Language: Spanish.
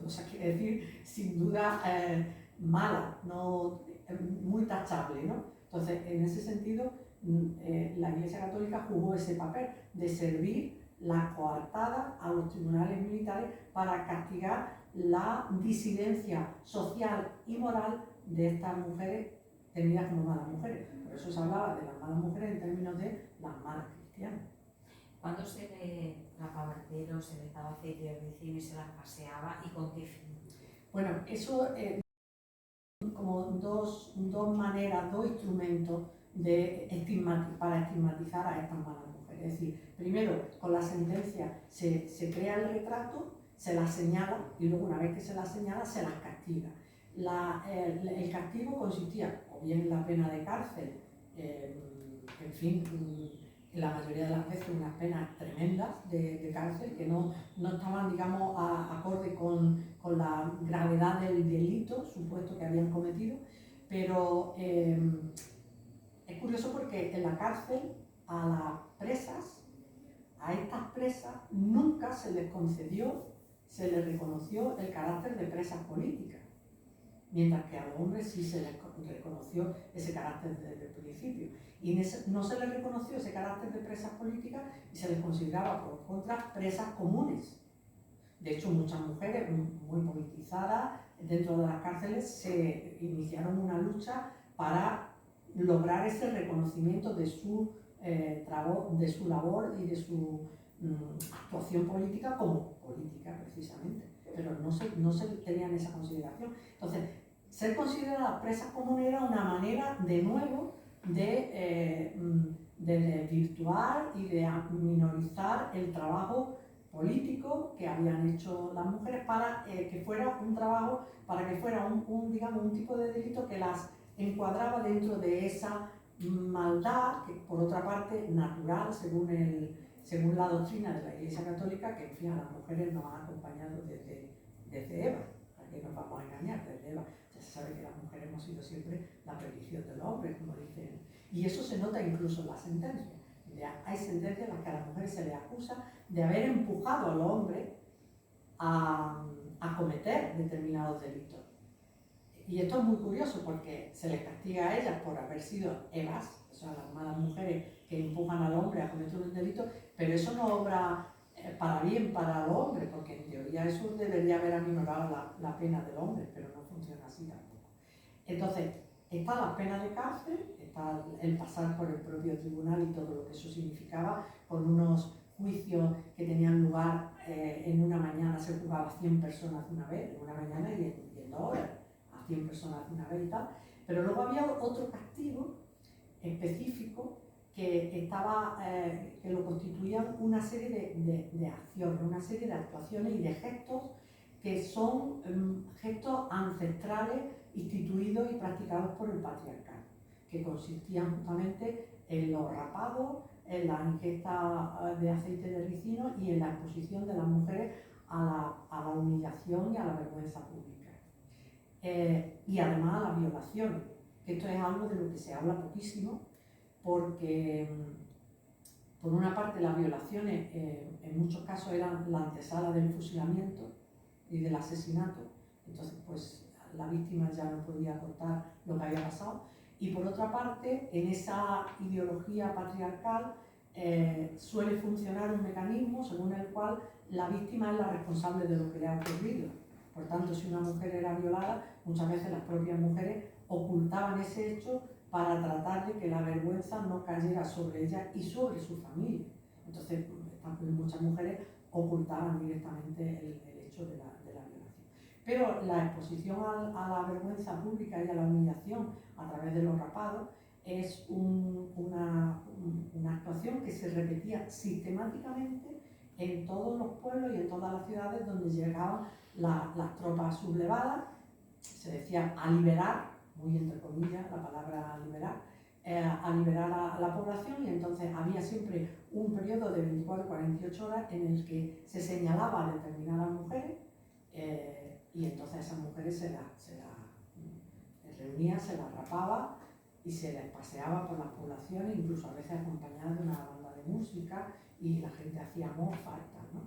o sea, quiere decir, sin duda mala, no, muy tachable, ¿no? Entonces, en ese sentido, la Iglesia Católica jugó ese papel de servir la coartada a los tribunales militares para castigar la disidencia social y moral de estas mujeres tenidas como malas mujeres. Por eso se hablaba de las malas mujeres en términos de las malas cristianas. ¿Cuándo se le rapaba el pelo, se le daba aceite de ricino y se las paseaba y con qué fin? Bueno, eso como dos maneras, dos instrumentos para estigmatizar a estas malas mujeres. Es decir, primero, con la sentencia se crea el retrato, se las señala y luego una vez que se las señala se las castiga. El castigo consistía o bien en la pena de cárcel, en fin, la mayoría de las veces unas penas tremendas de cárcel que no estaban, digamos, acorde con la gravedad del delito supuesto que habían cometido, pero es curioso porque en la cárcel a estas presas nunca se les concedió, se les reconoció el carácter de presas políticas, mientras que a los hombres sí se les reconoció ese carácter desde el principio. Y no se les reconoció ese carácter de presas políticas y se les consideraba, por contra, presas comunes. De hecho, muchas mujeres muy politizadas dentro de las cárceles se iniciaron una lucha para lograr ese reconocimiento de su labor y de su actuación política como política, precisamente. Pero no se tenían esa consideración. Entonces, ser consideradas presas comunes era una manera, de nuevo, de desvirtuar y de minorizar el trabajo político que habían hecho las mujeres para que fuera un trabajo, para que fuera digamos, un tipo de delito que las encuadraba dentro de esa maldad, que por otra parte natural, según la doctrina de la Iglesia Católica, que en fin a las mujeres nos ha acompañado desde Eva, para que nos vamos a engañar, desde Eva. Ya se sabe que las mujeres hemos sido siempre la perdición del hombre, como dicen, y eso se nota incluso en la sentencia. Hay sentencias en las que a las mujeres se les acusa de haber empujado al hombre a cometer determinados delitos. Y esto es muy curioso porque se les castiga a ellas por haber sido evas, o sea, las malas mujeres que empujan al hombre a cometer un delito, pero eso no obra para bien para el hombre, porque en teoría eso debería haber aminorado la pena del hombre, pero no funciona así tampoco. Entonces, están las penas de cárcel, está el pasar por el propio tribunal y todo lo que eso significaba, con unos juicios que tenían lugar en una mañana, se juzgaba a 100 personas de una vez, en una mañana y en 2 horas, a 100 personas de una vez y tal. Pero luego había otro castigo específico que lo constituían una serie de acciones, una serie de actuaciones y de gestos que son gestos ancestrales instituidos y practicados por el patriarcado, que consistían justamente en los rapados, en la ingesta de aceite de ricino y en la exposición de las mujeres a la humillación y a la vergüenza pública. Y además a las violaciones, que esto es algo de lo que se habla poquísimo, porque por una parte las violaciones en muchos casos eran la antesala del fusilamiento y del asesinato, entonces pues la víctima ya no podía contar lo que había pasado, y por otra parte en esa ideología patriarcal suele funcionar un mecanismo según el cual la víctima es la responsable de lo que le ha ocurrido. Por tanto, si una mujer era violada, muchas veces las propias mujeres ocultaban ese hecho para tratar de que la vergüenza no cayera sobre ella y sobre su familia. Entonces, muchas mujeres ocultaban directamente el hecho de la violación. Pero la exposición a la vergüenza pública y a la humillación a través de los rapados es una actuación que se repetía sistemáticamente en todos los pueblos y en todas las ciudades donde llegaban las tropas sublevadas. Se decía a liberar, muy entre comillas la palabra liberar, a liberar a la población, y entonces había siempre un periodo de 24-48 horas en el que se señalaba a determinadas mujeres y entonces esas mujeres se las reunía, se las rapaba y se les paseaba por las poblaciones, incluso a veces acompañadas de una banda de música, y la gente hacía mofa y tal, ¿no?